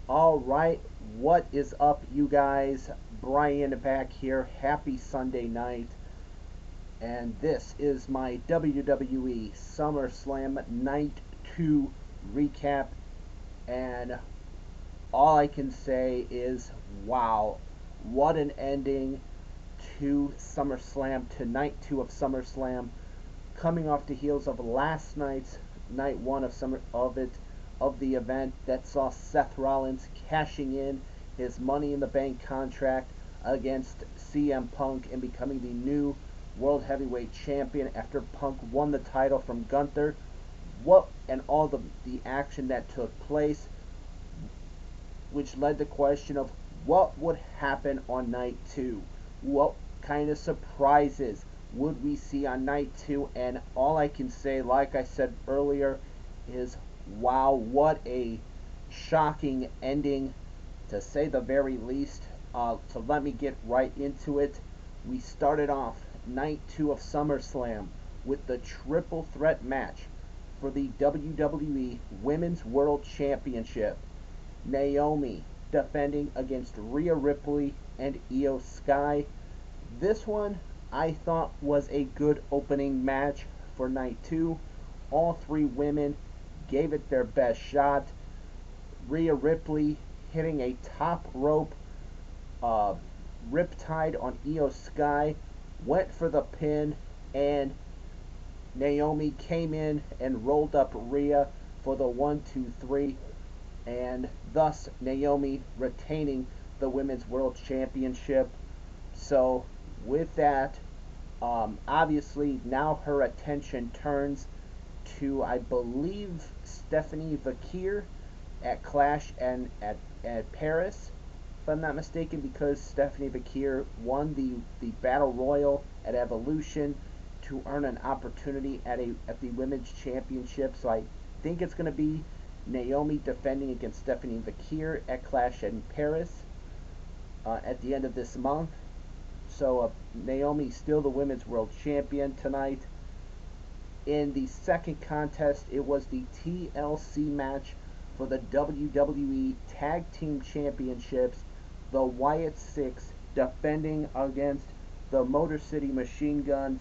All right, what is up, you guys? Brian back here. Happy Sunday night, and this is my WWE Summerslam Night 2 recap. And all I can say is, wow, what an ending to SummerSlam, to Night 2 of SummerSlam, coming off the heels of last night's Night 1 of the event that saw Seth Rollins cashing in his Money in the Bank contract against CM Punk and becoming the new World Heavyweight Champion after Punk won the title from Gunther. What and all the action that took place, which led to the question of what would happen on night 2. What kind of surprises would we see on night 2? And all I can say, like I said earlier, is wow, what a shocking ending, to say the very least. So let me get right into it. We started off night 2 of SummerSlam with the triple threat match for the WWE Women's World Championship. Naomi defending against Rhea Ripley and Io Sky. This one I thought was a good opening match for night 2. All three women gave it their best shot. Rhea Ripley hitting a top rope riptide on Io Sky, went for the pin, and Naomi came in and rolled up Rhea for the 1-2-3, and thus Naomi retaining the Women's World Championship. So with that, obviously now her attention turns to, I believe, Stephanie Vakir at Clash and at Paris, if I'm not mistaken, because Stephanie Vakir won the Battle Royal at Evolution to earn an opportunity at the Women's Championship. So I think it's going to be Naomi defending against Stephanie Vakir at Clash in Paris at the end of this month. So Naomi still the Women's World Champion tonight. In the second contest, it was the TLC match for the WWE Tag Team Championships. The Wyatt Six defending against the Motor City Machine Guns,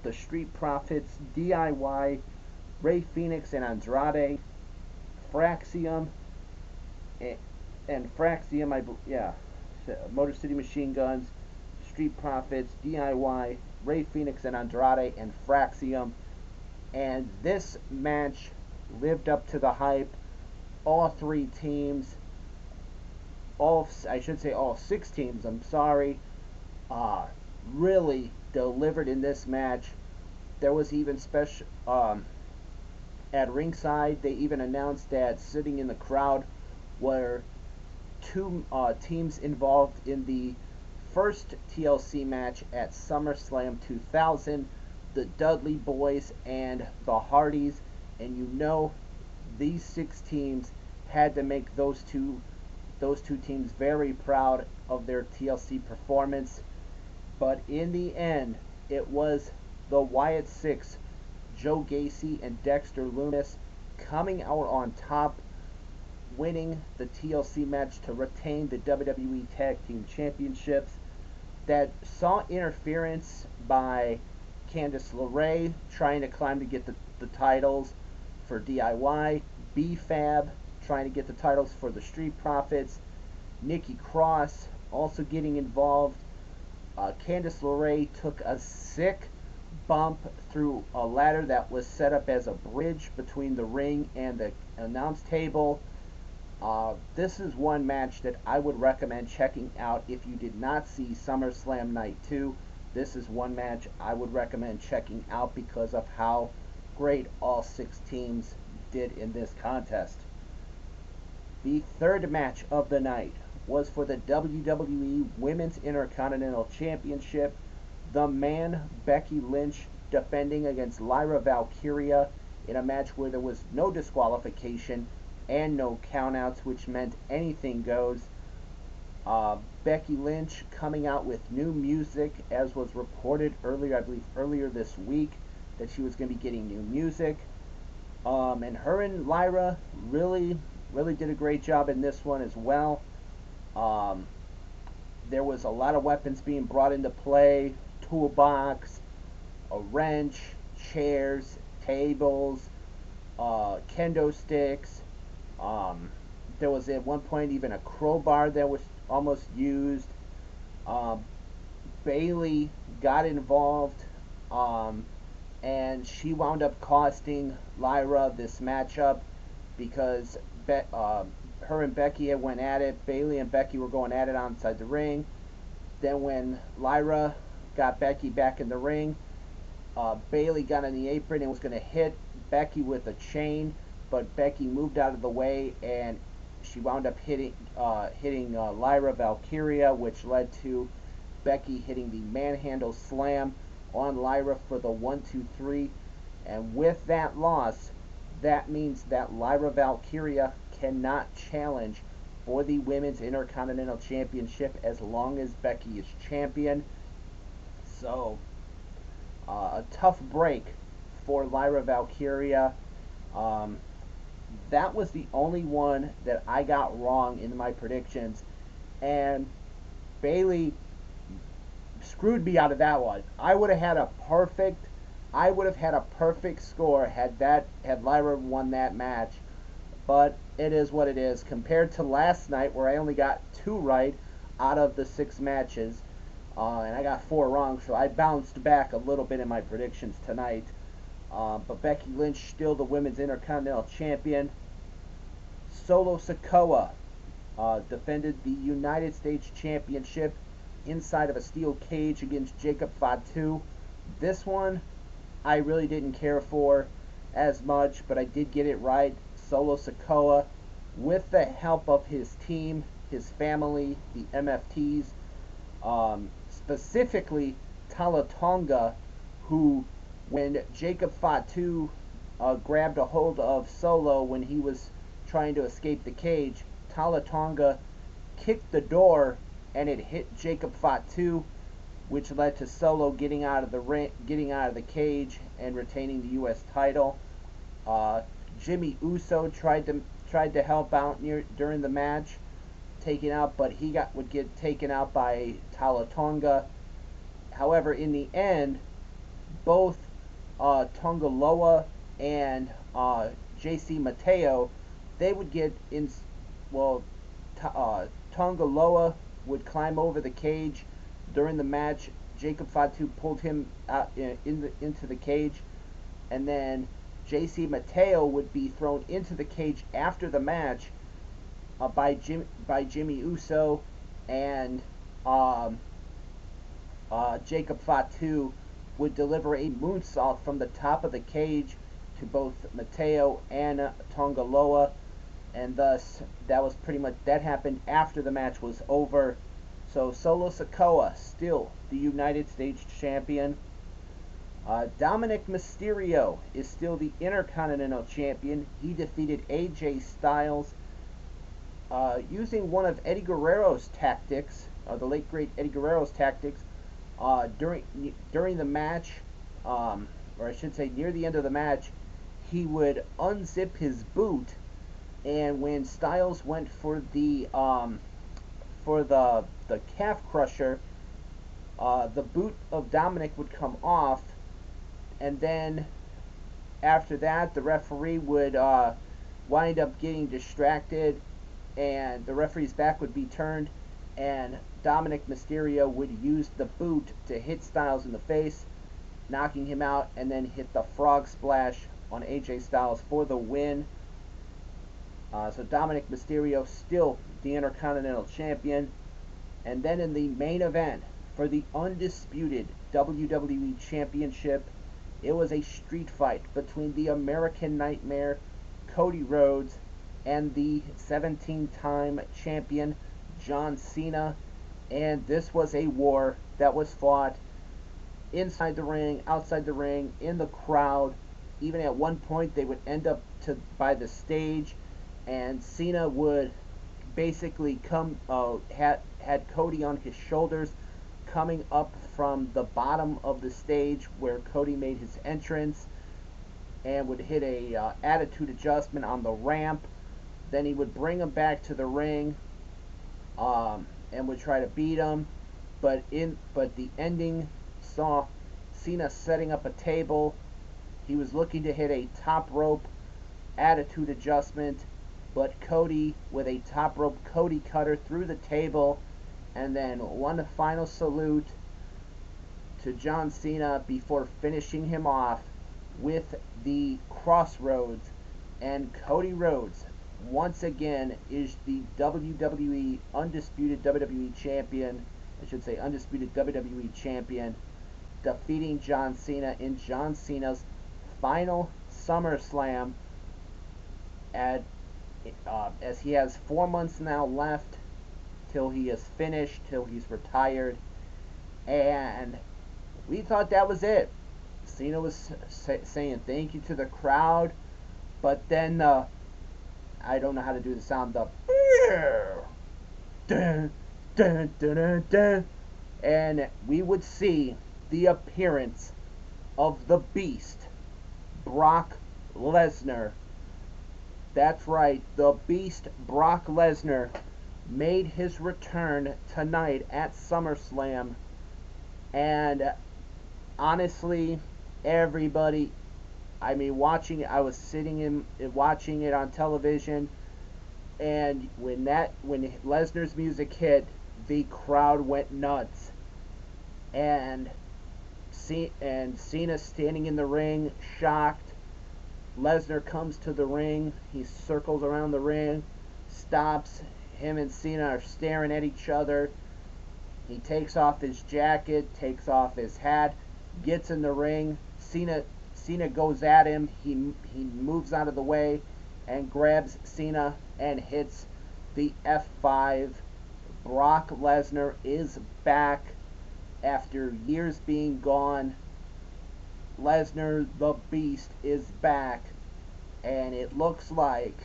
the Street Profits, DIY, Ray Phoenix and Andrade, Fraxium, and Fraxium, Motor City Machine Guns, Street Profits, DIY, Ray Phoenix and Andrade, and Fraxium. And this match lived up to the hype. All three teams, all six teams, I'm sorry, really delivered in this match. There was even special, at ringside, they even announced that sitting in the crowd were two teams involved in the first TLC match at SummerSlam 2000, the Dudley Boys and the Hardys. And you know, these six teams had to make those two teams very proud of their TLC performance. But in the end, it was the Wyatt Six, Joe Gacy and Dexter Lumis, coming out on top, winning the TLC match to retain the WWE Tag Team Championships. That saw interference by Candice LeRae trying to climb to get the titles for DIY, B-Fab trying to get the titles for the Street Profits, Nikki Cross also getting involved. Candice LeRae took a sick bump through a ladder that was set up as a bridge between the ring and the announce table. This is one match that I would recommend checking out if you did not see SummerSlam Night 2. This is one match I would recommend checking out because of how great all six teams did in this contest. The third match of the night was for the WWE Women's Intercontinental Championship. The Man, Becky Lynch, defending against Lyra Valkyria in a match where there was no disqualification and no countouts, which meant anything goes. Becky Lynch coming out with new music, as was reported earlier, I believe earlier this week, that she was going to be getting new music. And her and Lyra really really did a great job in this one as well. Um, there was a lot of weapons being brought into play: toolbox, a wrench, chairs, tables, kendo sticks. Um, there was at one point even a crowbar that was almost used. Um, Bailey got involved, um, and she wound up costing Lyra this matchup because her and Becky had went at it. Bailey and Becky were going at it outside the ring. Then when Lyra got Becky back in the ring, Bailey got on the apron and was going to hit Becky with a chain, but Becky moved out of the way and she wound up hitting Lyra Valkyria, which led to Becky hitting the manhandle slam on Lyra for the 1-2-3. And with that loss, that means that Lyra Valkyria cannot challenge for the Women's Intercontinental Championship as long as Becky is champion. So, a tough break for Lyra Valkyria. That was the only one that I got wrong in my predictions, and Bailey screwed me out of that one. I would have had a perfect score had Lyra won that match, but it is what it is. Compared to last night, where I only got 2 right out of the 6 matches, and I got 4 wrong, so I bounced back a little bit in my predictions tonight. But Becky Lynch still the Women's Intercontinental Champion. Solo Sikoa defended the United States Championship inside of a steel cage against Jacob Fatu. This one I really didn't care for as much, but I did get it right. Solo Sikoa, with the help of his team, his family, the MFTs, specifically Talatonga, who, when Jacob Fatu grabbed a hold of Solo when he was trying to escape the cage, Talatonga kicked the door and it hit Jacob Fatu, which led to Solo getting out of the cage and retaining the U.S. title. Jimmy Uso tried to help out during the match, but he would get taken out by Talatonga. However, in the end, both Tongaloa and JC Mateo, they would get in. Well, Tongaloa would climb over the cage during the match. Jacob Fatu pulled him out into the cage, and then JC Mateo would be thrown into the cage after the match by Jimmy Uso, and Jacob Fatu would deliver a moonsault from the top of the cage to both Mateo and Tongaloa, and thus that happened after the match was over. So Solo Sikoa still the United States champion. Dominic Mysterio is still the Intercontinental Champion. He defeated AJ Styles using one of Eddie Guerrero's tactics, the late great Eddie Guerrero's tactics. During the match, or I should say near the end of the match, he would unzip his boot, and when Styles went for the calf crusher, the boot of Dominic would come off, and then after that, the referee would wind up getting distracted, and the referee's back would be turned, and Dominic Mysterio would use the boot to hit Styles in the face, knocking him out, and then hit the frog splash on AJ Styles for the win. So Dominic Mysterio still the Intercontinental Champion. And then in the main event for the undisputed WWE Championship, it was a street fight between the American Nightmare, Cody Rhodes, and the 17-time champion, John Cena. And this was a war that was fought inside the ring, outside the ring, in the crowd. Even at one point, they would end up by the stage, and Cena would basically had Cody on his shoulders, coming up from the bottom of the stage where Cody made his entrance, and would hit a attitude adjustment on the ramp. Then he would bring him back to the ring, and would try to beat him. But the ending saw Cena setting up a table. He was looking to hit a top rope attitude adjustment, but Cody, with a top rope Cody cutter through the table, and then one final salute to John Cena before finishing him off with the Crossroads. And Cody Rhodes, once again, is the WWE Undisputed WWE Champion. I should say Undisputed WWE Champion, defeating John Cena in John Cena's final SummerSlam, as he has 4 months now left till he is finished, till he's retired. And we thought that was it. Cena was saying thank you to the crowd, but then I don't know how to do the sound of dun, dun, dun, dun, dun, and we would see the appearance of the Beast, Brock Lesnar. That's right, the Beast, Brock Lesnar, made his return tonight at SummerSlam. And honestly, everybody, I mean, I was sitting in watching it on television, and when Lesnar's music hit, the crowd went nuts. And Cena standing in the ring, shocked. Lesnar comes to the ring. He circles around the ring, stops. Him and Cena are staring at each other. He takes off his jacket, takes off his hat, gets in the ring. Cena goes at him. He moves out of the way and grabs Cena and hits the F5. Brock Lesnar is back after years being gone. Lesnar, the Beast, is back, and it looks like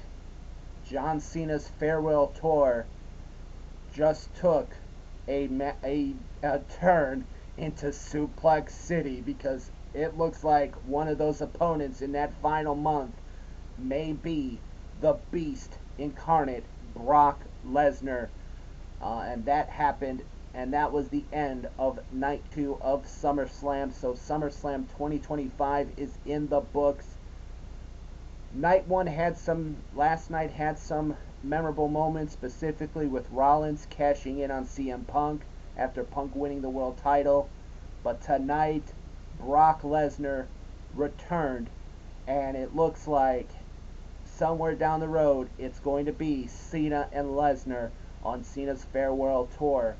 John Cena's farewell tour just took a turn into Suplex City, because it looks like one of those opponents in that final month may be the Beast incarnate, Brock Lesnar. And that happened, and that was the end of Night 2 of SummerSlam. So SummerSlam 2025 is in the books. Last night had some memorable moments, specifically with Rollins cashing in on CM Punk after Punk winning the world title. But tonight, Brock Lesnar returned, and it looks like somewhere down the road it's going to be Cena and Lesnar on Cena's farewell tour.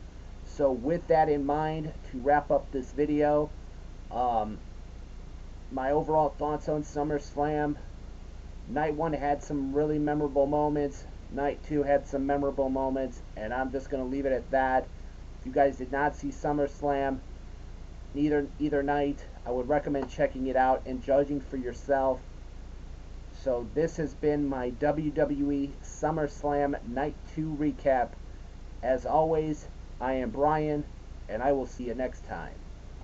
So with that in mind, to wrap up this video, my overall thoughts on SummerSlam: Night 1 had some really memorable moments. Night 2 had some memorable moments, and I'm just going to leave it at that. If you guys did not see SummerSlam either night, I would recommend checking it out and judging for yourself. So this has been my WWE SummerSlam Night 2 recap. As always, I am Brian, and I will see you next time.